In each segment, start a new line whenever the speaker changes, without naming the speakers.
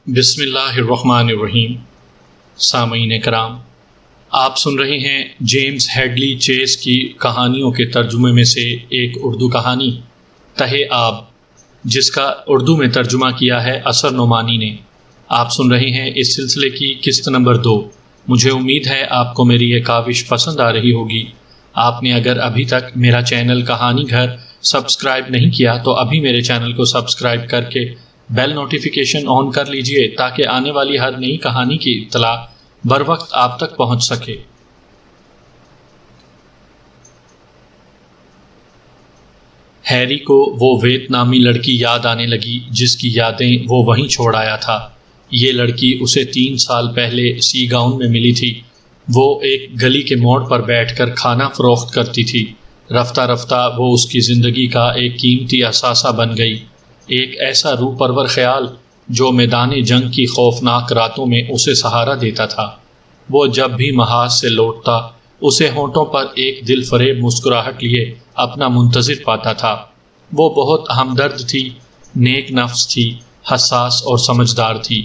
بسم اللہ الرحمن الرحیم۔ سامعین کرام، آپ سن رہے ہیں جیمز ہیڈلی چیس کی کہانیوں کے ترجمے میں سے ایک اردو کہانی تہہ آب، جس کا اردو میں ترجمہ کیا ہے اثر نعمانی نے۔ آپ سن رہے ہیں اس سلسلے کی قسط نمبر 2۔ مجھے امید ہے آپ کو میری یہ کاوش پسند آ رہی ہوگی۔ آپ نے اگر ابھی تک میرا چینل کہانی گھر سبسکرائب نہیں کیا تو ابھی میرے چینل کو سبسکرائب کر کے بیل نوٹیفیکیشن آن کر لیجئے تاکہ آنے والی ہر نئی کہانی کی اطلاع بر وقت آپ تک پہنچ سکے۔ ہیری کو وہ ویتنامی لڑکی یاد آنے لگی جس کی یادیں وہ وہیں چھوڑ آیا تھا۔ یہ لڑکی اسے 3 سال پہلے سی گاؤن میں ملی تھی۔ وہ ایک گلی کے موڑ پر بیٹھ کر کھانا فروخت کرتی تھی۔ رفتہ رفتہ وہ اس کی زندگی کا ایک قیمتی اثاثہ بن گئی، ایک ایسا روح پرور خیال جو میدان جنگ کی خوفناک راتوں میں اسے سہارا دیتا تھا۔ وہ جب بھی محاذ سے لوٹتا اسے ہونٹوں پر ایک دل فریب مسکراہٹ لیے اپنا منتظر پاتا تھا۔ وہ بہت ہمدرد تھی، نیک نفس تھی، حساس اور سمجھدار تھی۔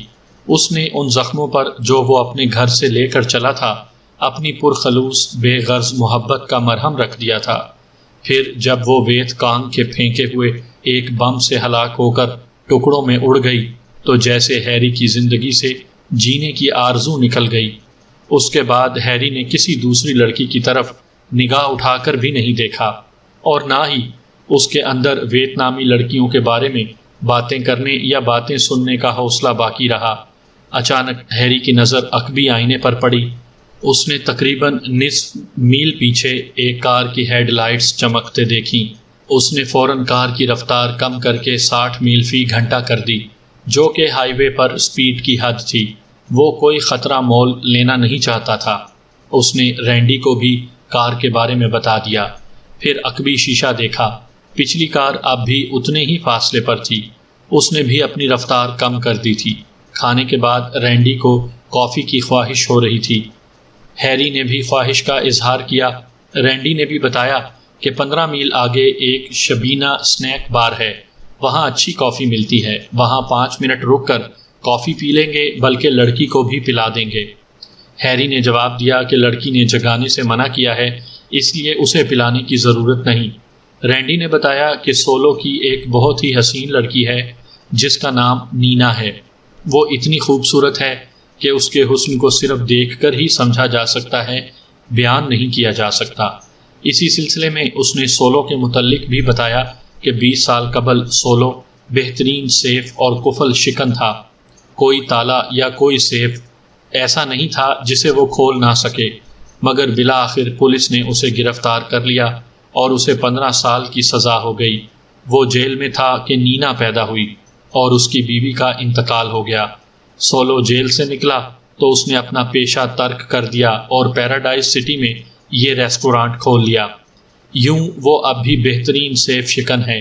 اس نے ان زخموں پر جو وہ اپنے گھر سے لے کر چلا تھا اپنی پرخلوص بے غرض محبت کا مرہم رکھ دیا تھا۔ پھر جب وہ ویت کانگ کے پھینکے ہوئے ایک بم سے ہلاک ہو کر ٹکڑوں میں اڑ گئی تو جیسے ہیری کی زندگی سے جینے کی آرزو نکل گئی۔ اس کے بعد ہیری نے کسی دوسری لڑکی کی طرف نگاہ اٹھا کر بھی نہیں دیکھا، اور نہ ہی اس کے اندر ویتنامی لڑکیوں کے بارے میں باتیں کرنے یا باتیں سننے کا حوصلہ باقی رہا۔ اچانک ہیری کی نظر عقبی آئینے پر پڑی۔ اس نے تقریباً نصف میل پیچھے ایک کار کی ہیڈ لائٹس چمکتے دیکھیں۔ اس نے فوراً کار کی رفتار کم کر کے 60 میل فی گھنٹہ کر دی، جو کہ ہائی وے پر سپیڈ کی حد تھی۔ وہ کوئی خطرہ مول لینا نہیں چاہتا تھا۔ اس نے رینڈی کو بھی کار کے بارے میں بتا دیا۔ پھر عقبی شیشہ دیکھا، پچھلی کار اب بھی اتنے ہی فاصلے پر تھی۔ اس نے بھی اپنی رفتار کم کر دی تھی۔ کھانے کے بعد رینڈی کو کافی کی خواہش ہو رہی تھی۔ ہیری نے بھی خواہش کا اظہار کیا۔ رینڈی نے بھی بتایا کہ 15 میل آگے ایک شبینہ سنیک بار ہے، وہاں اچھی کافی ملتی ہے، وہاں 5 منٹ رک کر کافی پی لیں گے، بلکہ لڑکی کو بھی پلا دیں گے۔ ہیری نے جواب دیا کہ لڑکی نے جگانے سے منع کیا ہے، اس لیے اسے پلانے کی ضرورت نہیں۔ رینڈی نے بتایا کہ سولو کی ایک بہت ہی حسین لڑکی ہے جس کا نام نینا ہے۔ وہ اتنی خوبصورت ہے کہ اس کے حسن کو صرف دیکھ کر ہی سمجھا جا سکتا ہے، بیان نہیں کیا جا سکتا۔ اسی سلسلے میں اس نے سولو کے متعلق بھی بتایا کہ 20 سال قبل سولو بہترین سیف اور قفل شکن تھا۔ کوئی تالا یا کوئی سیف ایسا نہیں تھا جسے وہ کھول نہ سکے، مگر بالآخر پولیس نے اسے گرفتار کر لیا اور اسے 15 سال کی سزا ہو گئی۔ وہ جیل میں تھا کہ نینا پیدا ہوئی اور اس کی بیوی کا انتقال ہو گیا۔ سولو جیل سے نکلا تو اس نے اپنا پیشہ ترک کر دیا اور پیراڈائز سٹی میں یہ ریسٹورانٹ کھول لیا۔ یوں وہ اب بھی بہترین سیف شکن ہے۔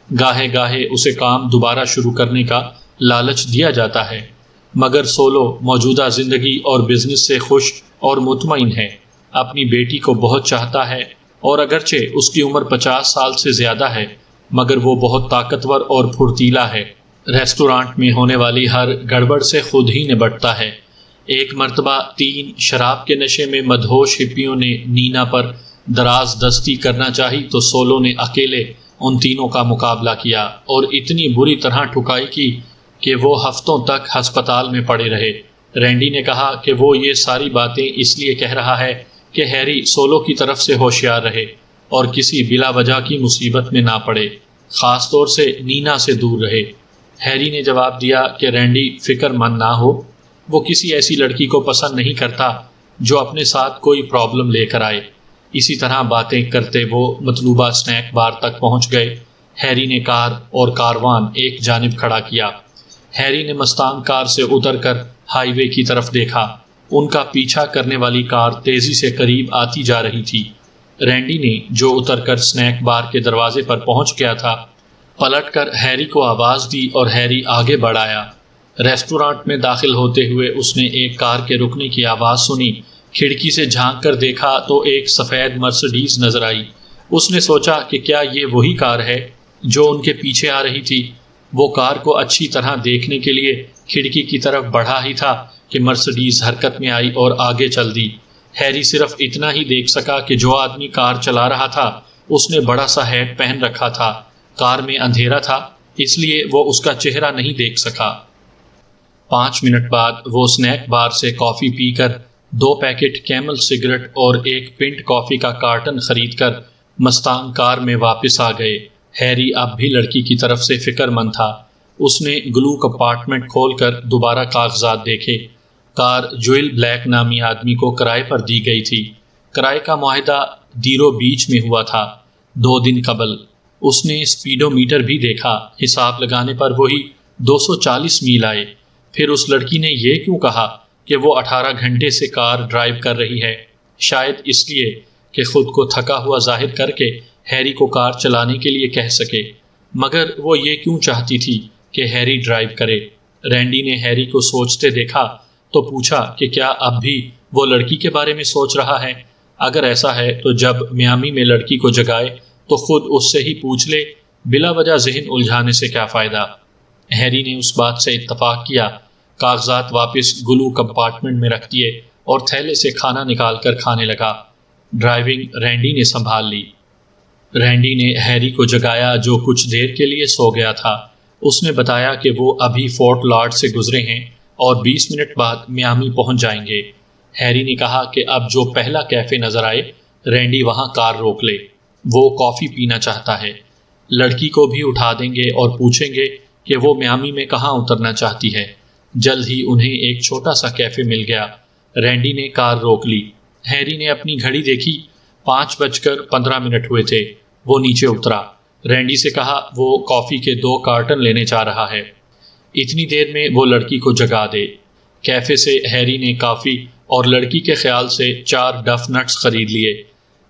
گاہے گاہے اسے کام دوبارہ شروع کرنے کا لالچ دیا جاتا ہے، مگر سولو موجودہ زندگی اور بزنس سے خوش اور مطمئن ہے۔ اپنی بیٹی کو بہت چاہتا ہے، اور اگرچہ اس کی عمر 50 سال سے زیادہ ہے مگر وہ بہت طاقتور اور پھرتیلا ہے۔ ریسٹورانٹ میں ہونے والی ہر گڑبڑ سے خود ہی نبٹتا ہے۔ ایک مرتبہ 3 شراب کے نشے میں مدہوش ہپیوں نے نینا پر دراز دستی کرنا چاہی تو سولو نے اکیلے ان تینوں کا مقابلہ کیا اور اتنی بری طرح ٹھکائی کی کہ وہ ہفتوں تک ہسپتال میں پڑے رہے۔ رینڈی نے کہا کہ وہ یہ ساری باتیں اس لیے کہہ رہا ہے کہ ہیری سولو کی طرف سے ہوشیار رہے اور کسی بلا وجہ کی مصیبت میں نہ پڑے، خاص طور سے نینا سے دور رہے۔ ہیری نے جواب دیا کہ رینڈی فکر مند نہ ہو، وہ کسی ایسی لڑکی کو پسند نہیں کرتا جو اپنے ساتھ کوئی پرابلم لے کر آئے۔ اسی طرح باتیں کرتے وہ مطلوبہ سنیک بار تک پہنچ گئے۔ ہیری نے کار اور کاروان ایک جانب کھڑا کیا۔ ہیری نے مستانگ کار سے اتر کر ہائی وے کی طرف دیکھا۔ ان کا پیچھا کرنے والی کار تیزی سے قریب آتی جا رہی تھی۔ رینڈی نے جو اتر کر سنیک بار کے دروازے پر پہنچ گیا تھا پلٹ کر ہیری کو آواز دی اور ہیری آگے بڑھ آیا۔ ریسٹورانٹ میں داخل ہوتے ہوئے اس نے ایک کار کے رکنے کی آواز سنی۔ کھڑکی سے جھانک کر دیکھا تو ایک سفید مرسڈیز نظر آئی۔ اس نے سوچا کہ کیا یہ وہی کار ہے جو ان کے پیچھے آ رہی تھی۔ وہ کار کو اچھی طرح دیکھنے کے لیے کھڑکی کی طرف بڑھا ہی تھا کہ مرسڈیز حرکت میں آئی اور آگے چل دی۔ ہیری صرف اتنا ہی دیکھ سکا کہ جو آدمی کار چلا رہا تھا اس نے بڑا سا ہیٹ پہن رکھا تھا۔ کار میں اندھیرا تھا، اس لیے وہ اس کا چہرہ نہیں دیکھ سکا۔ 5 منٹ بعد وہ سنیک بار سے کافی پی کر 2 پیکٹ کیمل سگریٹ اور 1 پنٹ کافی کا کارٹن خرید کر مستانگ کار میں واپس آ گئے۔ ہیری اب بھی لڑکی کی طرف سے فکر مند تھا۔ اس نے گلو کمپارٹمنٹ کھول کر دوبارہ کاغذات دیکھے۔ کار جوئل بلیک نامی آدمی کو کرائے پر دی گئی تھی۔ کرائے کا معاہدہ دیرو بیچ میں ہوا تھا 2 دن قبل۔ اس نے سپیڈو میٹر بھی دیکھا، حساب لگانے پر وہی 240 میل آئے۔ پھر اس لڑکی نے یہ کیوں کہا کہ وہ 18 گھنٹے سے کار ڈرائیو کر رہی ہے؟ شاید اس لیے کہ خود کو تھکا ہوا ظاہر کر کے ہیری کو کار چلانے کے لیے کہہ سکے۔ مگر وہ یہ کیوں چاہتی تھی کہ ہیری ڈرائیو کرے؟ رینڈی نے ہیری کو سوچتے دیکھا تو پوچھا کہ کیا اب بھی وہ لڑکی کے بارے میں سوچ رہا ہے؟ اگر ایسا ہے تو جب میامی میں لڑکی کو جگائے تو خود اس سے ہی پوچھ لے، بلا وجہ ذہن الجھانے سے کیا فائدہ؟ ہیری نے اس بات سے اتفاق کیا، کاغذات واپس گلو کمپارٹمنٹ میں رکھ دیے اور تھیلے سے کھانا نکال کر کھانے لگا۔ ڈرائیونگ رینڈی نے سنبھال لی۔ رینڈی نے ہیری کو جگایا جو کچھ دیر کے لیے سو گیا تھا۔ اس نے بتایا کہ وہ ابھی فورٹ لارڈ سے گزرے ہیں اور 20 منٹ بعد میامی پہنچ جائیں گے۔ ہیری نے کہا کہ اب جو پہلا کیفے نظر آئے رینڈی وہاں کار روک لے، وہ کافی پینا چاہتا ہے۔ لڑکی کو بھی اٹھا دیں گے اور پوچھیں گے کہ وہ میامی میں کہاں اترنا چاہتی ہے۔ جلد ہی انہیں ایک چھوٹا سا کیفے مل گیا۔ رینڈی نے کار روک لی۔ ہیری نے اپنی گھڑی دیکھی، 5:15 ہوئے تھے۔ وہ نیچے اترا۔ رینڈی سے کہا وہ کافی کے 2 کارٹن لینے جا رہا ہے، اتنی دیر میں وہ لڑکی کو جگا دے۔ کیفے سے ہیری نے کافی اور لڑکی کے خیال سے 4 ڈف نٹس خرید لیے،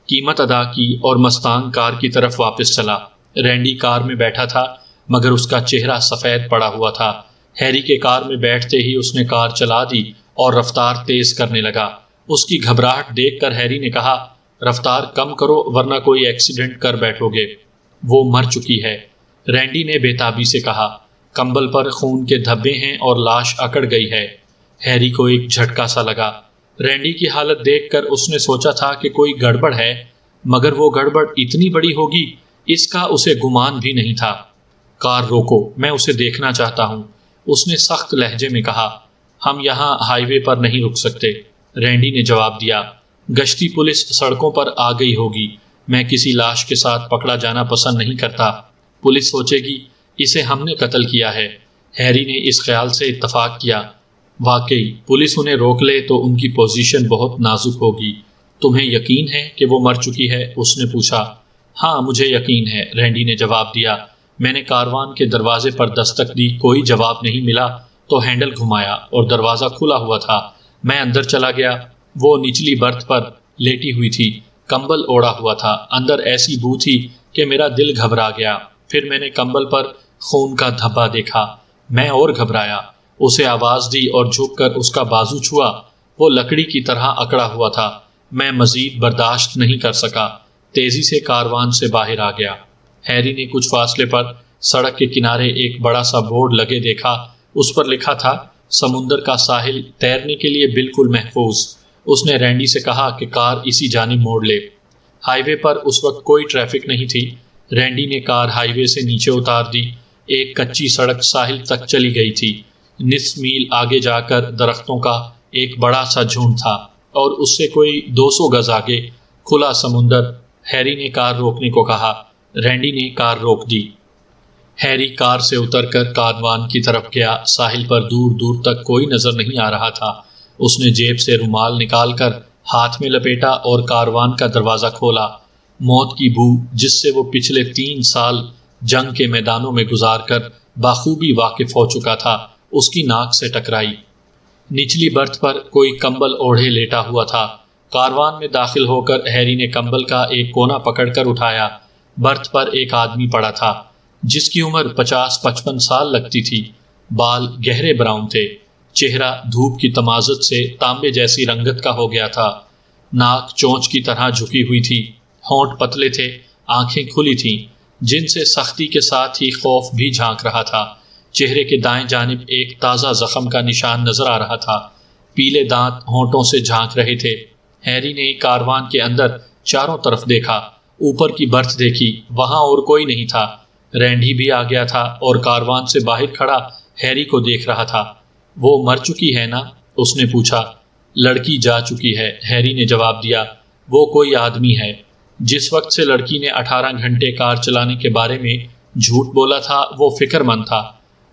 قیمت ادا کی اور مستانگ کار کی طرف واپس چلا۔ رینڈی کار میں بیٹھا تھا مگر اس کا چہرہ سفید پڑا ہوا تھا۔ ہیری کے کار میں بیٹھتے ہی اس نے کار چلا دی اور رفتار تیز کرنے لگا۔ اس کی گھبراہٹ دیکھ کر ہیری نے کہا، رفتار کم کرو ورنہ کوئی ایکسیڈنٹ کر بیٹھو گے، وہ مر چکی ہے۔ رینڈی نے بے تابی سے کہا، کمبل پر خون کے دھبے ہیں اور لاش اکڑ گئی ہے۔ ہیری کو ایک جھٹکا سا لگا۔ رینڈی کی حالت دیکھ کر اس نے سوچا تھا کہ کوئی گڑبڑ ہے، مگر وہ گڑبڑ اتنی بڑی ہوگی اس کا اسے گمان بھی نہیں تھا۔ کار روکو، میں اسے دیکھنا چاہتا ہوں، اس نے سخت لہجے میں کہا۔ ہم یہاں ہائی وے پر نہیں رک سکتے، رینڈی نے جواب دیا۔ گشتی پولیس سڑکوں پر آ گئی ہوگی، میں کسی لاش کے ساتھ پکڑا جانا پسند نہیں کرتا، پولیس سوچے گی اسے ہم نے قتل کیا ہے۔ ہیری نے اس خیال سے اتفاق کیا، واقعی پولیس انہیں روک لے تو ان کی پوزیشن بہت نازک ہوگی۔ تمہیں یقین ہے کہ وہ مر چکی ہے؟ اس نے پوچھا۔ ہاں مجھے یقین ہے، رینڈی نے جواب دیا۔ میں نے کاروان کے دروازے پر دستک دی، کوئی جواب نہیں ملا تو ہینڈل گھمایا اور دروازہ کھلا ہوا تھا۔ میں اندر چلا گیا، وہ نچلی برتھ پر لیٹی ہوئی تھی، کمبل اوڑھا ہوا تھا، اندر ایسی بو تھی کہ میرا دل گھبرا گیا۔ پھر میں نے کمبل پر خون کا دھبا دیکھا، میں اور گھبرایا، اسے آواز دی اور جھک کر اس کا بازو چھوا، وہ لکڑی کی طرح اکڑا ہوا تھا۔ میں مزید برداشت نہیں کر سکا، تیزی سے کاروان سے باہر آ گیا۔ ہیری نے کچھ فاصلے پر سڑک کے کنارے ایک بڑا سا بورڈ لگے دیکھا، اس پر لکھا تھا سمندر کا ساحل تیرنے کے لیے بالکل محفوظ۔ اس نے رینڈی سے کہا کہ کار اسی جانب موڑ لے۔ ہائی وے پر اس وقت کوئی ٹریفک نہیں تھی۔ رینڈی نے کار ہائی وے سے نیچے اتار دی۔ ایک کچی سڑک ساحل تک چلی گئی تھی۔ نصف میل آگے جا کر درختوں کا ایک بڑا سا جھنڈ تھا اور اس سے کوئی 200 گز آگے کھلا سمندر۔ ہیری نے کار روکنے کو کہا، رینڈی نے کار روک دی۔ ہیری کار سے اتر کر کاروان کی طرف گیا۔ ساحل پر دور دور تک کوئی نظر نہیں آ رہا تھا۔ اس نے جیب سے رومال نکال کر ہاتھ میں لپیٹا اور کاروان کا دروازہ کھولا۔ موت کی بو جس سے وہ پچھلے 3 سال جنگ کے میدانوں میں گزار کر بخوبی واقف ہو چکا تھا، اس کی ناک سے ٹکرائی۔ نچلی برتھ پر کوئی کمبل اوڑھے لیٹا ہوا تھا۔ کاروان میں داخل ہو کر ہیری نے کمبل کا ایک کونا پکڑ کر اٹھایا۔ برتھ پر ایک آدمی پڑا تھا جس کی عمر 50-55 سال لگتی تھی۔ بال گہرے براؤن تھے، چہرہ دھوپ کی تمازت سے تانبے جیسی رنگت کا ہو گیا تھا۔ ناک چونچ کی طرح جھکی ہوئی تھی، ہونٹ پتلے تھے، آنکھیں کھلی تھیں جن سے سختی کے ساتھ ہی خوف بھی جھانک رہا تھا۔ چہرے کے دائیں جانب ایک تازہ زخم کا نشان نظر آ رہا تھا۔ پیلے دانت ہونٹوں سے جھانک رہے تھے۔ ہیری نے کاروان کے اندر چاروں طرف دیکھا، اوپر کی برتھ دیکھی، وہاں اور کوئی نہیں تھا۔ رینڈی بھی آ گیا تھا اور کاروان سے باہر کھڑا ہیری کو دیکھ رہا تھا۔ وہ مر چکی ہے نا؟ اس نے پوچھا۔ لڑکی جا چکی ہے، ہیری نے جواب دیا۔ وہ کوئی آدمی ہے۔ جس وقت سے لڑکی نے 18 گھنٹے کار چلانے کے بارے میں جھوٹ بولا تھا وہ فکر مند تھا۔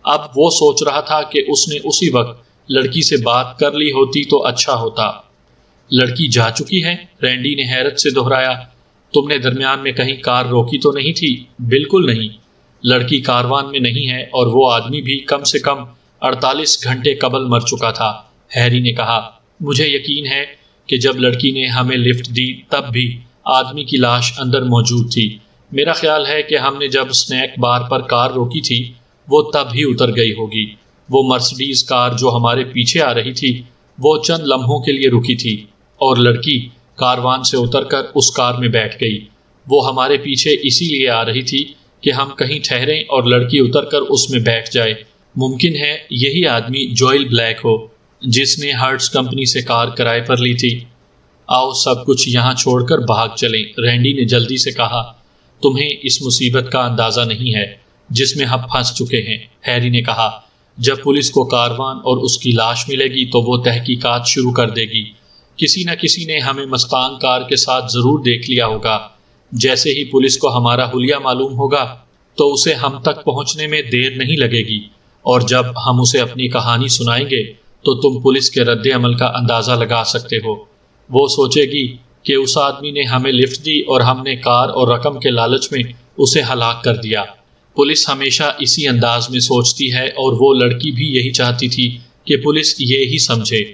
اب وہ سوچ رہا تھا کہ اس نے اسی وقت لڑکی سے بات کر لی ہوتی تو اچھا ہوتا۔ لڑکی جا چکی ہے؟ رینڈی نے حیرت سے دہرایا۔ تم نے درمیان میں کہیں کار روکی تو نہیں تھی؟ بالکل نہیں۔ لڑکی کاروان میں نہیں ہے اور وہ آدمی بھی کم سے کم 48 گھنٹے قبل مر چکا تھا، ہیری نے کہا۔ مجھے یقین ہے کہ جب لڑکی نے ہمیں لفٹ دی تب بھی آدمی کی لاش اندر موجود تھی۔ میرا خیال ہے کہ ہم نے جب سنیک بار پر کار روکی تھی وہ تب ہی اتر گئی ہوگی۔ وہ مرسڈیز کار جو ہمارے پیچھے آ رہی تھی وہ چند لمحوں کے لیے رکی تھی اور لڑکی کاروان سے اتر کر اس کار میں بیٹھ گئی۔ وہ ہمارے پیچھے اسی لیے آ رہی تھی کہ ہم کہیں ٹھہریں اور لڑکی اتر کر اس میں بیٹھ جائے۔ ممکن ہے یہی آدمی جوئل بلیک ہو جس نے ہرٹز کمپنی سے کار کرائے پر لی تھی۔ آؤ سب کچھ یہاں چھوڑ کر بھاگ چلیں، رینڈی نے جلدی سے کہا۔ تمہیں اس مصیبت کا اندازہ نہیں ہے جس میں ہم پھنس چکے ہیں، ہیری نے کہا۔ جب پولیس کو کاروان اور اس کی لاش ملے گی تو وہ تحقیقات شروع کر دے گی۔ کسی نہ کسی نے ہمیں مستانگ کار کے ساتھ ضرور دیکھ لیا ہوگا۔ جیسے ہی پولیس کو ہمارا حلیہ معلوم ہوگا تو اسے ہم تک پہنچنے میں دیر نہیں لگے گی، اور جب ہم اسے اپنی کہانی سنائیں گے تو تم پولیس کے رد عمل کا اندازہ لگا سکتے ہو۔ وہ سوچے گی کہ اس آدمی نے ہمیں لفٹ دی اور ہم نے کار اور رقم کے لالچ میں اسے ہلاک کر دیا۔ پولیس ہمیشہ اسی انداز میں سوچتی ہے اور وہ لڑکی بھی یہی چاہتی تھی کہ پولیس یہی سمجھے۔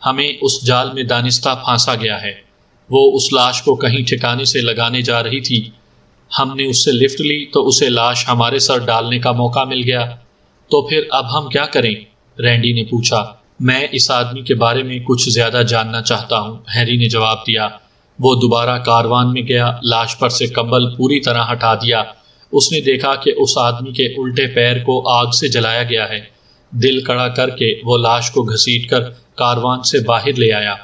ہمیں اس جال میں دانستہ پھانسا گیا ہے۔ وہ اس لاش کو کہیں ٹھکانے سے لگانے جا رہی تھی۔ ہم نے اس سے لفٹ لی تو اسے لاش ہمارے سر ڈالنے کا موقع مل گیا۔ تو پھر اب ہم کیا کریں؟ رینڈی نے پوچھا۔ میں اس آدمی کے بارے میں کچھ زیادہ جاننا چاہتا ہوں، ہیری نے جواب دیا۔ وہ دوبارہ کاروان میں گیا، لاش پر سے کمبل پوری طرح ہٹا دیا۔ اس نے دیکھا کہ اس آدمی کے الٹے پیر کو آگ سے جلایا گیا ہے۔ دل کڑا کر کے وہ لاش کو گھسیٹ کر کاروان سے باہر لے آیا۔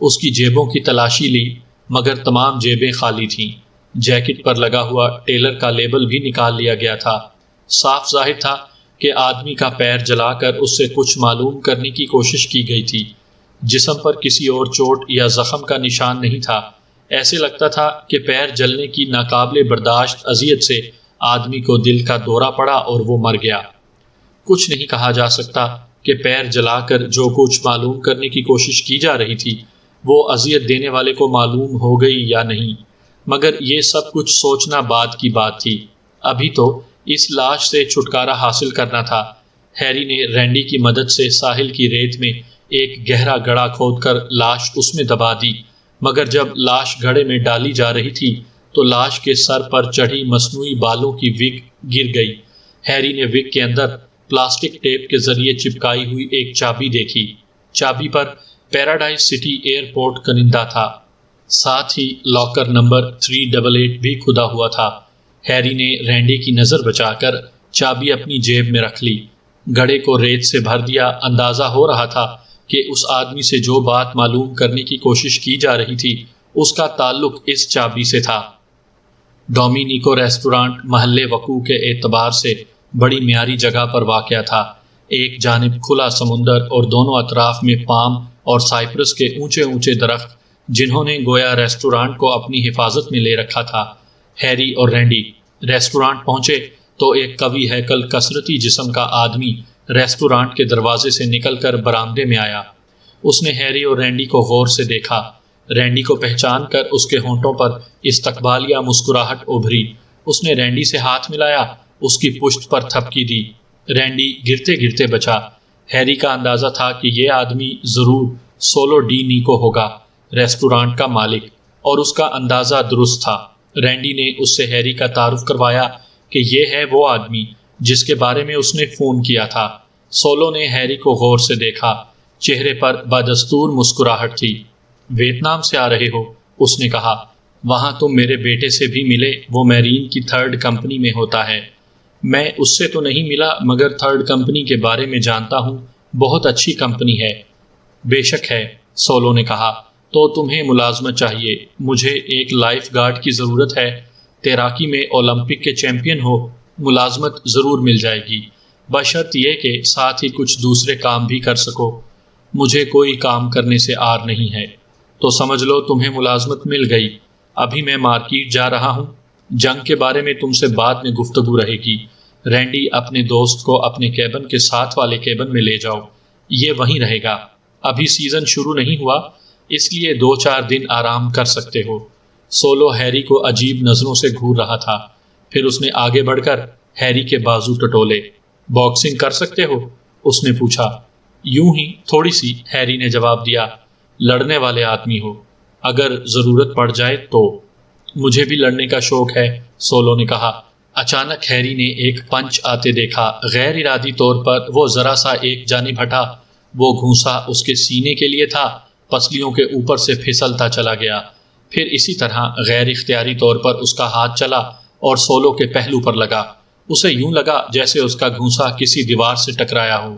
اس کی جیبوں کی تلاشی لی مگر تمام جیبیں خالی تھیں۔ جیکٹ پر لگا ہوا ٹیلر کا لیبل بھی نکال لیا گیا تھا۔ صاف ظاہر تھا کہ آدمی کا پیر جلا کر اس سے کچھ معلوم کرنے کی کوشش کی گئی تھی۔ جسم پر کسی اور چوٹ یا زخم کا نشان نہیں تھا۔ ایسے لگتا تھا کہ پیر جلنے کی ناقابل برداشت اذیت سے آدمی کو دل کا دورہ پڑا اور وہ مر گیا۔ کچھ نہیں کہا جا سکتا کہ پیر جلا کر جو کچھ معلوم کرنے کی کوشش کی جا رہی تھی وہ اذیت دینے والے کو معلوم ہو گئی یا نہیں، مگر یہ سب کچھ سوچنا بعد کی بات تھی۔ ابھی تو اس لاش سے چھٹکارا حاصل کرنا تھا۔ ہیری نے رینڈی کی مدد سے ساحل کی ریت میں ایک گہرا گڑھا کھود کر لاش اس میں دبا دی، مگر جب لاش گڑھے میں ڈالی جا رہی تھی تو لاش کے سر پر چڑھی مصنوعی بالوں کی وگ گر گئی۔ ہیری نے وگ کے اندر پلاسٹک ٹیپ کے ذریعے چپکائی ہوئی ایک چابی دیکھی۔ چابی پر پیراڈائز سٹی ایئرپورٹ کنندہ تھا، ساتھ ہی لاکر نمبر 388 بھی کھدا ہوا تھا۔ ہیری نے رینڈی کی نظر بچا کر چابی اپنی جیب میں رکھ لی، گڑھے کو ریت سے بھر دیا۔ اندازہ ہو رہا تھا کہ اس آدمی سے جو بات معلوم کرنے کی کوشش کی جا رہی تھی اس کا تعلق اس چابی سے تھا۔ ڈومینیکو ریسٹورانٹ محل وقوع کے اعتبار سے بڑی معیاری جگہ پر واقع تھا۔ ایک جانب کھلا سمندر اور دونوں اطراف میں پام اور سائپرس کے اونچے اونچے درخت جنہوں نے گویا ریسٹورانٹ کو اپنی حفاظت میں لے رکھا تھا۔ ہیری اور رینڈی ریسٹورانٹ پہنچے تو ایک قوی ہیکل کثرتی جسم کا آدمی ریسٹورانٹ کے دروازے سے نکل کر برآمدے میں آیا۔ اس نے ہیری اور رینڈی کو غور سے دیکھا۔ رینڈی کو پہچان کر اس کے ہونٹوں پر استقبالیہ مسکراہٹ ابھری۔ اس نے رینڈی سے ہاتھ ملایا، اس کی پشت پر تھپکی دی۔ رینڈی گرتے گرتے بچا۔ ہیری کا اندازہ تھا کہ یہ آدمی ضرور سولو ڈی نیکو ہوگا، ریسٹورانٹ کا مالک، اور اس کا اندازہ درست تھا۔ رینڈی نے اس سے ہیری کا تعارف کروایا کہ یہ ہے وہ آدمی جس کے بارے میں اس نے فون کیا تھا۔ سولو نے ہیری کو غور سے دیکھا، چہرے پر بدستور مسکراہٹ تھی۔ ویتنام سے آ رہے ہو؟ اس نے کہا۔ وہاں تم میرے بیٹے سے بھی ملے، وہ میرین کی 3rd کمپنی میں ہوتا ہے۔ میں اس سے تو نہیں ملا مگر تھرڈ کمپنی کے بارے میں جانتا ہوں، بہت اچھی کمپنی ہے۔ بے شک ہے، سولو نے کہا، تو تمہیں ملازمت چاہیے۔ مجھے ایک لائف گارڈ کی ضرورت ہے، تیراکی میں اولمپک کے چیمپئن ہو، ملازمت ضرور مل جائے گی، بشرط یہ کہ ساتھ ہی کچھ دوسرے کام بھی کر سکو۔ مجھے کوئی کام کرنے سے آر نہیں ہے۔ تو سمجھ لو تمہیں ملازمت مل گئی۔ ابھی میں مارکیٹ جا رہا ہوں، جنگ کے بارے میں تم سے بعد میں گفتگو رہے گی۔ رینڈی، اپنے دوست کو اپنے کیبن کے ساتھ والے کیبن میں لے جاؤ، یہ وہیں رہے گا۔ ابھی سیزن شروع نہیں ہوا، اس لیے 2-4 دن آرام کر سکتے ہو۔ سولو ہیری کو عجیب نظروں سے گھور رہا تھا، پھر اس نے آگے بڑھ کر ہیری کے بازو ٹٹولے۔ باکسنگ کر سکتے ہو؟ اس نے پوچھا۔ یوں ہی تھوڑی سی، ہیری نے جواب دیا۔ لڑنے والے آدمی ہو، اگر ضرورت پڑ جائے تو۔ مجھے بھی لڑنے کا شوق ہے، سولو نے کہا۔ اچانک ہیری نے ایک پنچ آتے دیکھا، غیر ارادی طور پر وہ ذرا سا ایک جانب ہٹا، وہ گھونسا اس کے سینے کے لیے تھا، پسلیوں کے اوپر سے پھسلتا چلا گیا، پھر اسی طرح غیر اختیاری طور پر اس کا ہاتھ چلا اور سولو کے پہلو پر لگا۔ اسے یوں لگا جیسے اس کا گھونسا کسی دیوار سے ٹکرایا ہو۔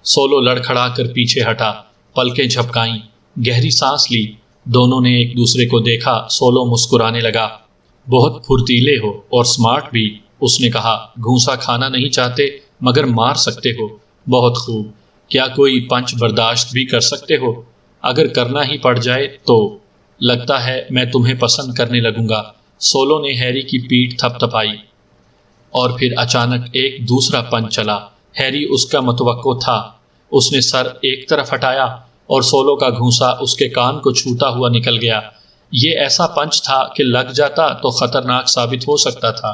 سولو لڑکھڑا کر پیچھے ہٹا، پلکیں جھپکائیں، گہری سانس لی۔ دونوں نے ایک دوسرے کو دیکھا۔ سولو مسکرانے لگا۔ بہت پھرتیلے ہو اور سمارٹ بھی، اس نے کہا۔ گھونسا کھانا نہیں چاہتے مگر مار سکتے ہو، بہت خوب۔ کیا کوئی پنچ برداشت بھی کر سکتے ہو؟ اگر کرنا ہی پڑ جائے تو۔ لگتا ہے میں تمہیں پسند کرنے لگوں گا۔ سولو نے ہیری کی پیٹھ تھپ تھپائی اور پھر اچانک ایک دوسرا پنچ چلا۔ ہیری اس کا متوقع تھا۔ اس نے سر ایک طرف ہٹایا اور سولو کا گھونسا اس کے کان کو چھوتا ہوا نکل گیا۔ یہ ایسا پنچ تھا کہ لگ جاتا تو خطرناک ثابت ہو سکتا تھا۔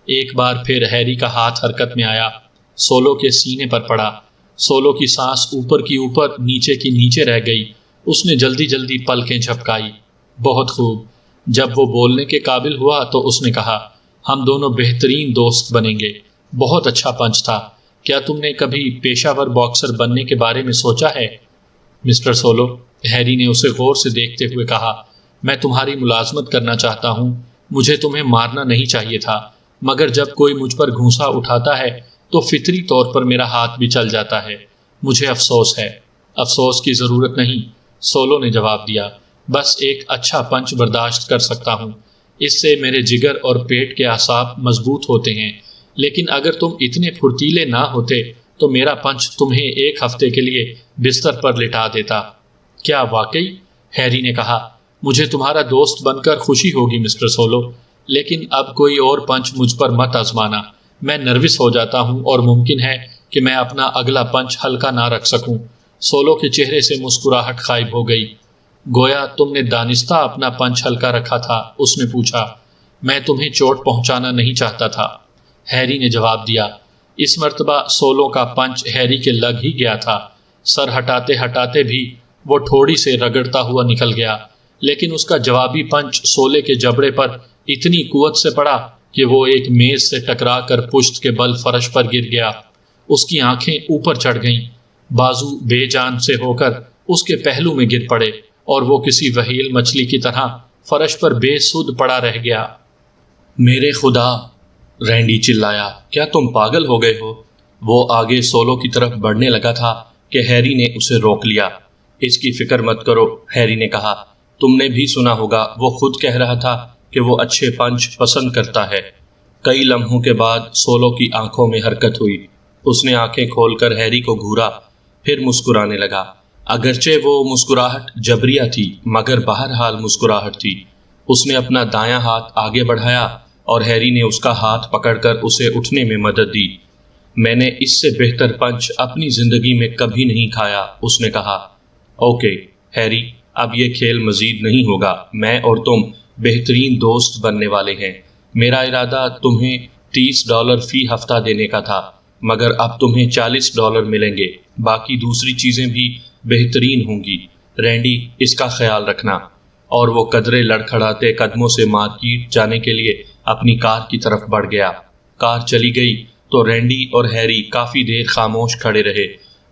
ایک بار پھر ہیری کا ہاتھ حرکت میں آیا، سولو کے سینے پر پڑا۔ سولو کی سانس اوپر کی اوپر، نیچے کی نیچے رہ گئی۔ اس نے جلدی جلدی پلکیں جھپکائی۔ بہت خوب۔ جب وہ بولنے کے قابل ہوا تو اس نے کہا، ہم دونوں بہترین دوست بنیں گے۔ بہت اچھا پنچ تھا۔ کیا تم نے کبھی پیشہ ور باکسر بننے کے بارے میں سوچا ہے؟ مسٹر سولو، ہیری نے اسے غور سے دیکھتے ہوئے کہا، میں تمہاری ملازمت کرنا چاہتا ہوں۔ مجھے تمہیں مارنا نہیں چاہیے تھا، مگر جب کوئی مجھ پر گھونسا اٹھاتا ہے تو فطری طور پر میرا ہاتھ بھی چل جاتا ہے۔ مجھے افسوس ہے۔ افسوس کی ضرورت نہیں، سولو نے جواب دیا۔ بس ایک اچھا پنچ برداشت کر سکتا ہوں، اس سے میرے جگر اور پیٹ کے اعصاب مضبوط ہوتے ہیں، لیکن اگر تم اتنے پھرتیلے نہ ہوتے تو میرا پنچ تمہیں 1 ہفتے کے لیے بستر پر لٹا دیتا۔ کیا واقعی؟ ہیری نے کہا۔ مجھے تمہارا دوست بن کر خوشی ہوگی مسٹر سولو، لیکن اب کوئی اور پنچ مجھ پر مت آزمانا۔ میں نروس ہو جاتا ہوں اور ممکن ہے کہ میں اپنا اگلا پنچ ہلکا نہ رکھ سکوں۔ سولو کے چہرے سے مسکراہٹ غائب ہو گئی۔ گویا تم نے دانستہ اپنا پنچ ہلکا رکھا تھا، اس نے پوچھا۔ میں تمہیں چوٹ پہنچانا نہیں چاہتا تھا، ہیری نے جواب دیا۔ اس مرتبہ سولو کا پنچ ہیری کے لگ ہی گیا تھا۔ سر ہٹاتے ہٹاتے بھی وہ ٹھوڑی سے رگڑتا ہوا نکل گیا، لیکن اس کا جوابی پنچ سولے کے جبڑے پر اتنی قوت سے پڑا کہ وہ ایک میز سے ٹکرا کر پشت کے بل فرش پر گر گیا۔ اس کی آنکھیں اوپر چڑھ گئیں، بازو بے جان سے ہو کر اس کے پہلو میں گر پڑے اور وہ کسی وحیل مچھلی کی طرح فرش پر بے سود پڑا رہ گیا۔ میرے خدا، رینڈی چلایا، کیا تم پاگل ہو گئے ہو؟ وہ آگے سولو کی طرف بڑھنے لگا تھا کہ ہیری نے اسے روک لیا۔ اس کی فکر مت کرو، ہیری نے کہا۔ تم نے بھی سنا ہوگا، وہ خود کہہ رہا تھا کہ وہ اچھے پنچ پسند کرتا ہے۔ کئی لمحوں کے بعد سولو کی آنکھوں میں حرکت ہوئی۔ اس نے آنکھیں کھول کر ہیری کو گھورا، پھر مسکرانے لگا۔ اگرچہ وہ مسکراہٹ جبریہ تھی مگر بہرحال مسکراہٹ تھی۔ اس نے اپنا دایاں ہاتھ آگے بڑھایا اور ہیری نے اس کا ہاتھ پکڑ کر اسے اٹھنے میں مدد دی۔ میں نے اس سے بہتر پنچ اپنی زندگی میں کبھی نہیں کھایا، اس نے کہا۔ اوکے ہیری، اب یہ کھیل مزید نہیں ہوگا۔ میں اور تم بہترین دوست بننے والے ہیں۔ میرا ارادہ تمہیں $30 فی ہفتہ دینے کا تھا، مگر اب تمہیں $40 ملیں گے۔ باقی دوسری چیزیں بھی بہترین ہوں گی۔ رینڈی، اس کا خیال رکھنا۔ اور وہ قدرے لڑکھڑاتے قدموں سے مارکیٹ جانے کے لیے اپنی کار کی طرف بڑھ گیا۔ کار چلی گئی تو رینڈی اور ہیری کافی دیر خاموش کھڑے رہے۔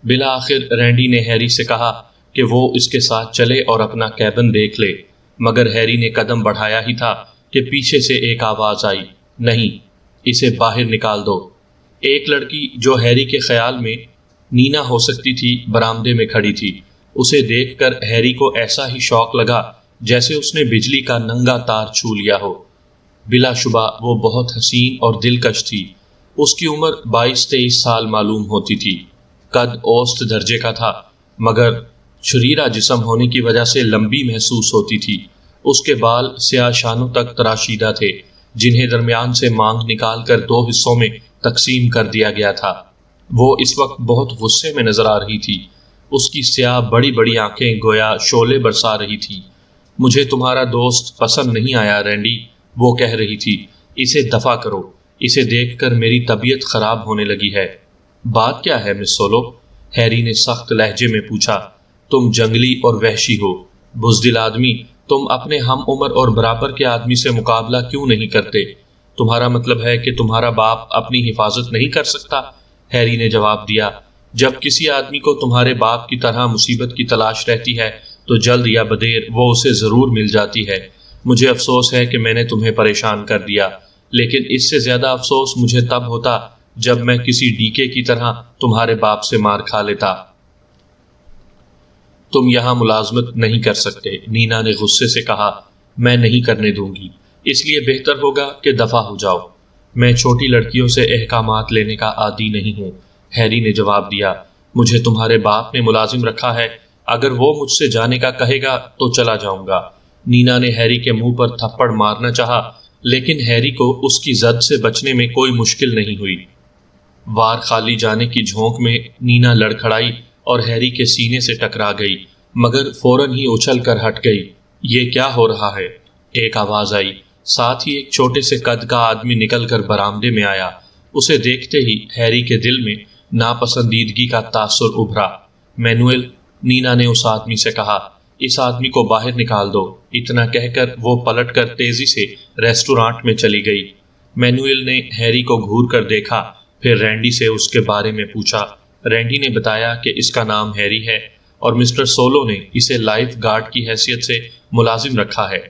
بالآخر رینڈی نے ہیری سے کہا کہ وہ اس کے ساتھ چلے اور اپنا کیبن دیکھ لے، مگر ہیری نے قدم بڑھایا ہی تھا کہ پیچھے سے ایک آواز آئی، نہیں، اسے باہر نکال دو۔ ایک لڑکی جو ہیری کے خیال میں نینا ہو سکتی تھی برآمدے میں کھڑی تھی۔ اسے دیکھ کر ہیری کو ایسا ہی شوق لگا جیسے اس نے بجلی کا ننگا تار چھو لیا ہو۔ بلا شبہ وہ بہت حسین اور دلکش تھی۔ اس کی عمر 22-23 سال معلوم ہوتی تھی۔ قد اوسط درجے کا تھا، مگر شریرہ جسم ہونے کی وجہ سے لمبی محسوس ہوتی تھی۔ اس کے بال سیاہ شانوں تک تراشیدہ تھے، جنہیں درمیان سے مانگ نکال کر 2 حصوں میں تقسیم کر دیا گیا تھا۔ وہ اس وقت بہت غصے میں نظر آ رہی تھی۔ اس کی سیاہ بڑی بڑی آنکھیں گویا شعلے برسا رہی تھیں۔ مجھے تمہارا دوست پسند نہیں آیا رینڈی، وہ کہہ رہی تھی۔ اسے دفع کرو، اسے دیکھ کر میری طبیعت خراب ہونے لگی ہے۔ بات کیا ہے مس سولو؟ ہیری نے سخت لہجے میں پوچھا۔ تم جنگلی اور وحشی ہو، بزدل آدمی۔ تم اپنے ہم عمر اور برابر کے آدمی سے مقابلہ کیوں نہیں کرتے؟ تمہارا مطلب ہے کہ تمہارا باپ اپنی حفاظت نہیں کر سکتا؟ ہیری نے جواب دیا۔ جب کسی آدمی کو تمہارے باپ کی طرح مصیبت کی تلاش رہتی ہے تو جلد یا بدیر وہ اسے ضرور مل جاتی ہے۔ مجھے افسوس ہے کہ میں نے تمہیں پریشان کر دیا، لیکن اس سے زیادہ افسوس مجھے تب ہوتا جب میں کسی ڈیکے کی طرح تمہارے باپ سے مار کھا لیتا۔ تم یہاں ملازمت نہیں کر سکتے، نینا نے غصے سے کہا۔ میں نہیں کرنے دوں گی، اس لیے بہتر ہوگا کہ دفع ہو جاؤ۔ میں چھوٹی لڑکیوں سے احکامات لینے کا عادی نہیں ہوں، ہیری نے جواب دیا۔ مجھے تمہارے باپ نے ملازم رکھا ہے، اگر وہ مجھ سے جانے کا کہے گا تو چلا جاؤں گا۔ نینا نے ہیری کے منہ پر تھپڑ مارنا چاہا، لیکن ہیری کو اس کی زد سے بچنے میں کوئی مشکل نہیں ہوئی۔ وار خالی جانے کی جھونک میں نینا لڑکھڑائی اور ہیری کے سینے سے ٹکرا گئی، مگر فوراً ہی اچھل کر ہٹ گئی۔ یہ کیا ہو رہا ہے؟ ایک آواز آئی، ساتھ ہی ایک چھوٹے سے قد کا آدمی نکل کر برآمدے میں آیا۔ اسے دیکھتے ہی ہیری کے دل میں ناپسندیدگی کا تاثر ابھرا۔ مینوئل، نینا نے اس آدمی سے کہا، اس آدمی کو باہر نکال دو۔ اتنا کہہ کر وہ پلٹ کر تیزی سے ریسٹورانٹ میں چلی گئی۔ مینوئل نے ہیری کو گھور کر دیکھا، پھر رینڈی سے اس کے بارے میں پوچھا۔ رینڈی نے بتایا کہ اس کا نام ہیری ہے اور مسٹر سولو نے اسے لائف گارڈ کی حیثیت سے ملازم رکھا ہے۔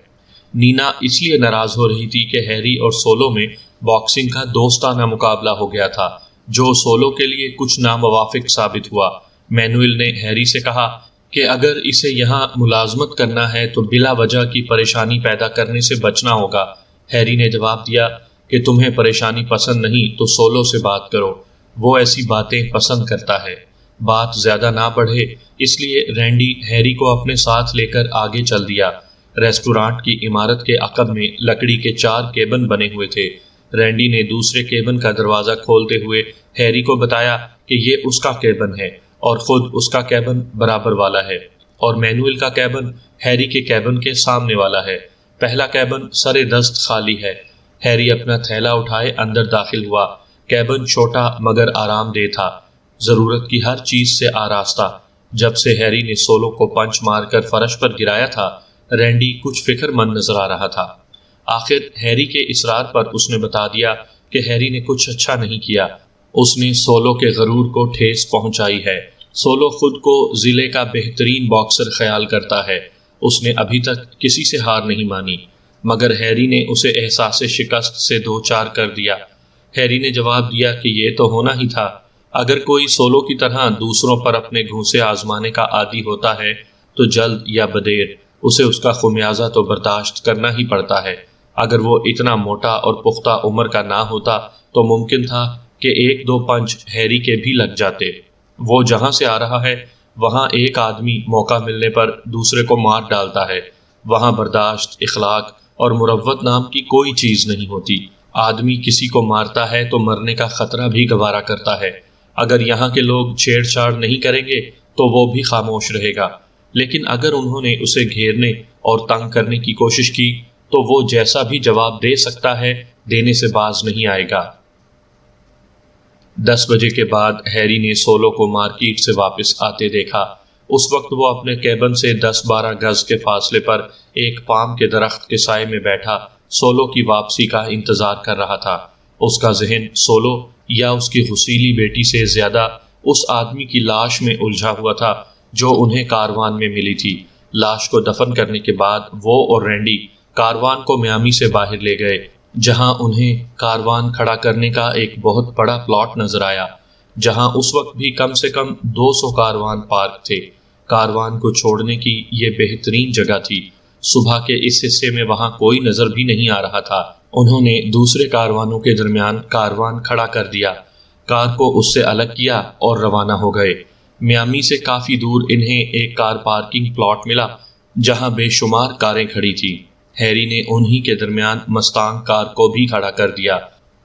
نینا اس لیے ناراض ہو رہی تھی کہ ہیری اور سولو میں باکسنگ کا دوستانہ مقابلہ ہو گیا تھا، جو سولو کے لیے کچھ ناموافق ثابت ہوا۔ مینوئل نے ہیری سے کہا کہ اگر اسے یہاں ملازمت کرنا ہے تو بلا وجہ کی پریشانی پیدا کرنے سے بچنا ہوگا۔ ہیری نے جواب دیا کہ تمہیں پریشانی پسند نہیں تو سولو سے بات کرو، وہ ایسی باتیں پسند کرتا ہے۔ بات زیادہ نہ بڑھے اس لیے رینڈی ہیری کو اپنے ساتھ لے کر آگے چل دیا۔ ریسٹورانٹ کی عمارت کے عقب میں لکڑی کے 4 کیبن بنے ہوئے تھے۔ رینڈی نے دوسرے کیبن کا دروازہ کھولتے ہوئے ہیری کو بتایا کہ یہ اس کا کیبن ہے اور خود اس کا کیبن برابر والا ہے، اور مینوئل کا کیبن ہیری کے کیبن کے سامنے والا ہے۔ پہلا کیبن سرے دست خالی ہے۔ ہیری اپنا تھیلا اٹھائے اندر داخل ہوا۔ کیبن چھوٹا مگر آرام دہ تھا، ضرورت کی ہر چیز سے آراستہ۔ جب سے ہیری نے سولو کو پنچ مار کر فرش پر گرایا تھا، رینڈی کچھ فکر مند نظر آ رہا تھا۔ آخر ہیری کے اصرار پر اس نے بتا دیا کہ ہیری نے کچھ اچھا نہیں کیا، اس نے سولو کے غرور کو ٹھیس پہنچائی ہے۔ سولو خود کو ضلع کا بہترین باکسر خیال کرتا ہے، اس نے ابھی تک کسی سے ہار نہیں مانی، مگر ہیری نے اسے احساس شکست سے دوچار کر دیا۔ ہیری نے جواب دیا کہ یہ تو ہونا ہی تھا، اگر کوئی سولو کی طرح دوسروں پر اپنے گھونسے آزمانے کا عادی ہوتا ہے تو جلد یا بدیر اسے اس کا خمیازہ تو برداشت کرنا ہی پڑتا ہے۔ اگر وہ اتنا موٹا اور پختہ عمر کا نہ ہوتا تو ممکن تھا کہ 1-2 پنچ ہیری کے بھی لگ جاتے۔ وہ جہاں سے آ رہا ہے وہاں ایک آدمی موقع ملنے پر دوسرے کو مار ڈالتا ہے، وہاں برداشت، اخلاق اور مروت نام کی کوئی چیز نہیں ہوتی۔ آدمی کسی کو مارتا ہے تو مرنے کا خطرہ بھی گوارا کرتا ہے۔ اگر یہاں کے لوگ چھیڑ چھاڑ نہیں کریں گے تو وہ بھی خاموش رہے گا، لیکن اگر انہوں نے اسے گھیرنے اور تنگ کرنے کی کوشش کی تو وہ جیسا بھی جواب دے سکتا ہے دینے سے باز نہیں آئے گا۔ 10 بجے کے بعد ہیری نے سولو کو مارکیٹ سے واپس آتے دیکھا۔ اس وقت وہ اپنے کیبن سے 10-12 گز کے فاصلے پر ایک پام کے درخت کے سائے میں بیٹھا سولو کی واپسی کا انتظار کر رہا تھا۔ اس کا ذہن سولو یا اس کی غسیلی بیٹی سے زیادہ اس آدمی کی لاش میں الجھا ہوا تھا جو انہیں کاروان میں ملی تھی۔ لاش کو دفن کرنے کے بعد وہ اور رینڈی کاروان کو میامی سے باہر لے گئے۔ جہاں انہیں کاروان کھڑا کرنے کا ایک بہت بڑا پلاٹ نظر آیا، جہاں اس وقت بھی کم سے کم 200 کاروان پارک تھے۔ کاروان کو چھوڑنے کی یہ بہترین جگہ تھی۔ صبح کے اس حصے میں وہاں کوئی نظر بھی نہیں آ رہا تھا۔ انہوں نے دوسرے کاروانوں کے درمیان کاروان کھڑا کر دیا، کار کو اس سے الگ کیا اور روانہ ہو گئے۔ میامی سے کافی دور انہیں ایک کار پارکنگ پلاٹ ملا جہاں بے شمار کاریں کھڑی تھیں۔ ہیری نے انہی کے درمیان مستانگ کار کو بھی کھڑا کر دیا۔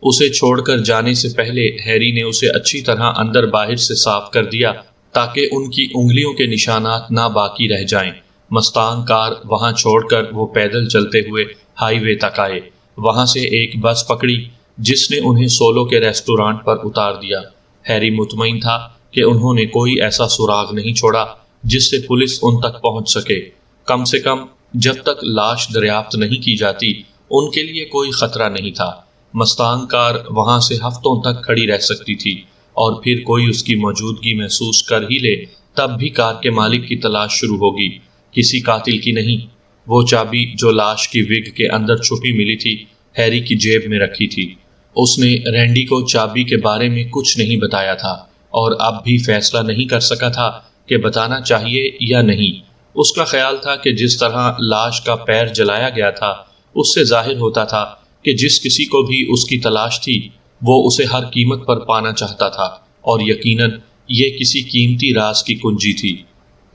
اسے چھوڑ کر جانے سے پہلے ہیری نے اسے اچھی طرح اندر باہر سے صاف کر دیا تاکہ ان کی انگلیوں کے نشانات نہ باقی رہ جائیں۔ مستانگ کار وہاں چھوڑ کر وہ پیدل چلتے ہوئے ہائی وے تک آئے۔ وہاں سے ایک بس پکڑی جس نے انہیں سولو کے ریسٹورانٹ پر اتار دیا۔ ہیری مطمئن تھا کہ انہوں نے کوئی ایسا سراغ نہیں چھوڑا جس سے پولیس ان تک پہنچ سکے۔ کم سے کم جب تک لاش دریافت نہیں کی جاتی ان کے لیے کوئی خطرہ نہیں تھا۔ مستانگ کار وہاں سے ہفتوں تک کھڑی رہ سکتی تھی اور پھر کوئی اس کی موجودگی محسوس کر ہی لے تب بھی کار کے مالک کی تلاش شروع ہوگی، کسی قاتل کی نہیں۔ وہ چابی جو لاش کی وگ کے اندر چھپی ملی تھی ہیری کی جیب میں رکھی تھی۔ اس نے رینڈی کو چابی کے بارے میں کچھ نہیں بتایا تھا اور اب بھی فیصلہ نہیں کر سکا تھا کہ بتانا چاہیے یا نہیں۔ اس کا خیال تھا کہ جس طرح لاش کا پیر جلایا گیا تھا اس سے ظاہر ہوتا تھا کہ جس کسی کو بھی اس کی تلاش تھی وہ اسے ہر قیمت پر پانا چاہتا تھا، اور یقیناً یہ کسی قیمتی راز کی کنجی تھی۔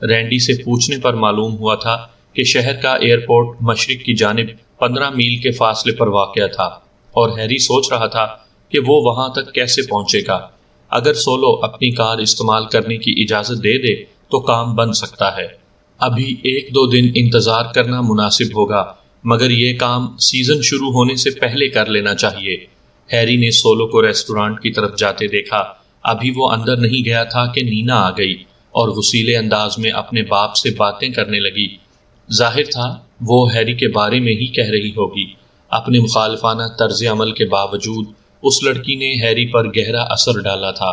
رینڈی سے پوچھنے پر معلوم ہوا تھا کہ شہر کا ایئرپورٹ مشرق کی جانب 15 میل کے فاصلے پر واقع تھا، اور ہیری سوچ رہا تھا کہ وہ وہاں تک کیسے پہنچے گا۔ اگر سولو اپنی کار استعمال کرنے کی اجازت دے دے تو کام بن سکتا ہے۔ ابھی 1-2 دن انتظار کرنا مناسب ہوگا، مگر یہ کام سیزن شروع ہونے سے پہلے کر لینا چاہیے۔ ہیری نے سولو کو ریسٹورانٹ کی طرف جاتے دیکھا۔ ابھی وہ اندر نہیں گیا تھا کہ نینا آ گئی اور غصیلے انداز میں اپنے باپ سے باتیں کرنے لگی۔ ظاہر تھا وہ ہیری کے بارے میں ہی کہہ رہی ہوگی۔ اپنے مخالفانہ طرز عمل کے باوجود اس لڑکی نے ہیری پر گہرا اثر ڈالا تھا۔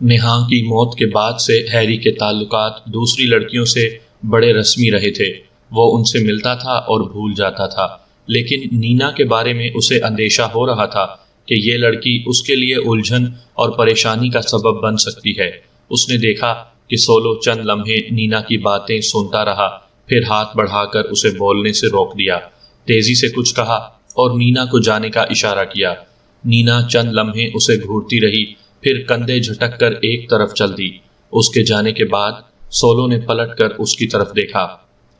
نیہا کی موت کے بعد سے ہیری کے تعلقات دوسری لڑکیوں سے بڑے رسمی رہے تھے۔ وہ ان سے ملتا تھا اور بھول جاتا تھا، لیکن نینا کے بارے میں اسے اندیشہ ہو رہا تھا کہ یہ لڑکی اس کے لیے الجھن اور پریشانی کا سبب بن سکتی ہے۔ اس نے دیکھا کہ سولو چند لمحے نینا کی باتیں سنتا رہا، پھر ہاتھ بڑھا کر اسے بولنے سے روک دیا، تیزی سے کچھ کہا اور نینا کو جانے کا اشارہ کیا۔ نینا چند لمحے اسے گھورتی رہی، پھر کندھے جھٹک کر ایک طرف چل دی۔ اس کے جانے کے بعد سولو نے پلٹ کر اس کی طرف دیکھا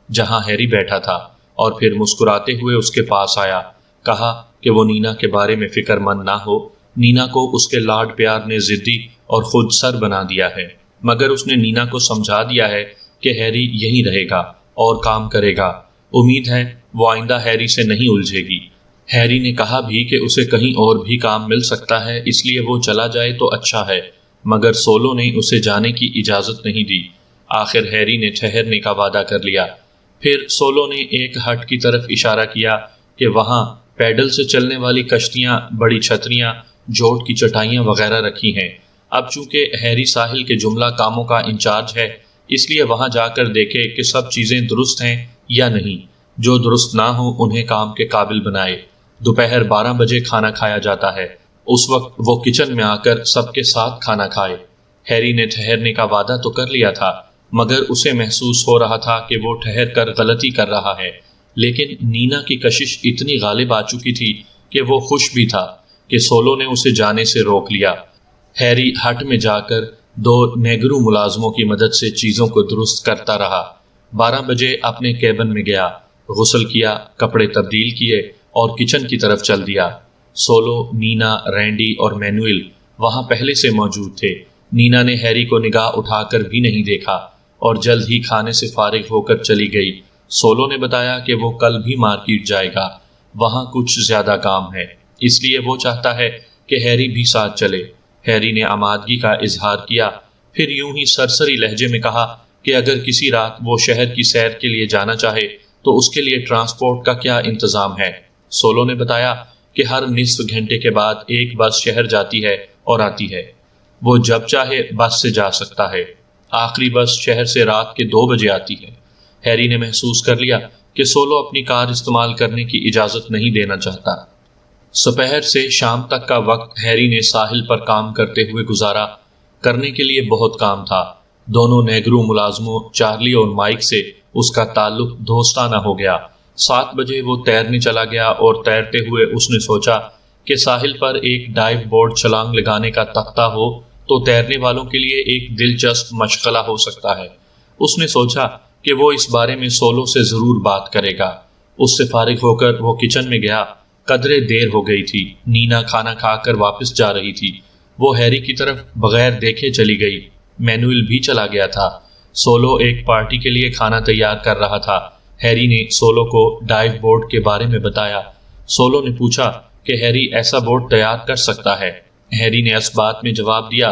جہاں ہیری بیٹھا تھا، اور پھر مسکراتے ہوئے اس کے پاس آیا، کہا کہ وہ نینا کے بارے میں فکر مند نہ ہو۔ نینا کو اس کے لاڈ پیار نے ضدی اور خود سر بنا دیا ہے، مگر اس نے نینا کو سمجھا دیا ہے کہ ہیری یہیں رہے گا اور کام کرے گا۔ امید ہے وہ آئندہ ہیری سے نہیں الجھے گی۔ ہیری نے کہا بھی کہ اسے کہیں اور بھی کام مل سکتا ہے، اس لیے وہ چلا جائے تو اچھا ہے، مگر سولو نے اسے جانے کی اجازت نہیں دی۔ آخر ہیری نے ٹھہرنے کا وعدہ کر لیا۔ پھر سولو نے ایک ہٹ کی طرف اشارہ کیا کہ وہاں پیڈل سے چلنے والی کشتیاں، بڑی چھتریاں، جوٹ کی چٹائیاں وغیرہ رکھی ہیں۔ اب چونکہ ہیری ساحل کے جملہ کاموں کا انچارج ہے، اس لیے وہاں جا کر دیکھے کہ سب چیزیں درست ہیں یا نہیں۔ جو درست نہ ہو انہیں کام کے قابل بنائے۔ دوپہر 12 بجے کھانا کھایا جاتا ہے۔ اس وقت وہ کچن میں آ کر سب کے ساتھ کھانا کھائے۔ ہیری نے ٹھہرنے کا وعدہ تو کر لیا تھا، مگر اسے محسوس ہو رہا تھا کہ وہ ٹھہر کر غلطی کر رہا ہے۔ لیکن نینا کی کشش اتنی غالب آ چکی تھی کہ وہ خوش بھی تھا کہ سولو نے اسے جانے سے روک لیا۔ ہیری ہٹ میں جا کر 2 نیگرو ملازموں کی مدد سے چیزوں کو درست کرتا رہا۔ 12 بجے اپنے کیبن میں گیا، غسل کیا، کپڑے تبدیل کیے اور کچن کی طرف چل دیا۔ سولو، نینا، رینڈی اور مینوئل وہاں پہلے سے موجود تھے۔ نینا نے ہیری کو نگاہ اٹھا کر بھی نہیں دیکھا اور جلد ہی کھانے سے فارغ ہو کر چلی گئی۔ سولو نے بتایا کہ وہ کل بھی مارکیٹ جائے گا، وہاں کچھ زیادہ کام ہے، اس لیے وہ چاہتا ہے کہ ہیری بھی ساتھ چلے۔ ہیری نے آمادگی کا اظہار کیا، پھر یوں ہی سرسری لہجے میں کہا کہ اگر کسی رات وہ شہر کی سیر کے لیے جانا چاہے تو اس کے لیے ٹرانسپورٹ کا کیا انتظام ہے۔ سولو نے بتایا کہ ہر نصف گھنٹے کے بعد ایک بس شہر جاتی ہے اور آتی ہے، وہ جب چاہے بس سے جا سکتا ہے۔ آخری بس شہر سے رات کے 2 بجے آتی ہے۔ ہیری نے محسوس کر لیا کہ سولو اپنی کار استعمال کرنے کی اجازت نہیں دینا چاہتا۔ سپہر سے شام تک کا وقت ہیری نے ساحل پر کام کرتے ہوئے گزارا۔ کرنے کے لیے بہت کام تھا۔ دونوں نیگرو ملازموں چارلی اور مائک سے اس کا تعلق دوستانہ ہو گیا۔ 7 بجے وہ تیرنے چلا گیا اور تیرتے ہوئے اس نے سوچا کہ ساحل پر ایک ڈائیو بورڈ چھلانگ لگانے کا تختہ ہو تو تیرنے والوں کے لیے ایک دلچسپ مشغلہ ہو سکتا ہے۔ اس نے سوچا کہ وہ اس بارے میں سولو سے ضرور بات کرے گا۔ اس سے فارغ ہو کر وہ کچن میں گیا۔ قدرے دیر ہو گئی تھی۔ نینا کھانا کھا کر واپس جا رہی تھی۔ وہ ہیری کی طرف بغیر دیکھے چلی گئی۔ مینوئل بھی چلا گیا تھا۔ سولو ایک پارٹی کے لیے کھانا تیار کر رہا تھا۔ ہیری نے سولو کو ڈائیو بورڈ کے بارے میں بتایا۔ سولو نے پوچھا کہ ہیری ایسا بورڈ تیار کر سکتا ہے۔ ہیری نے اس بات میں جواب دیا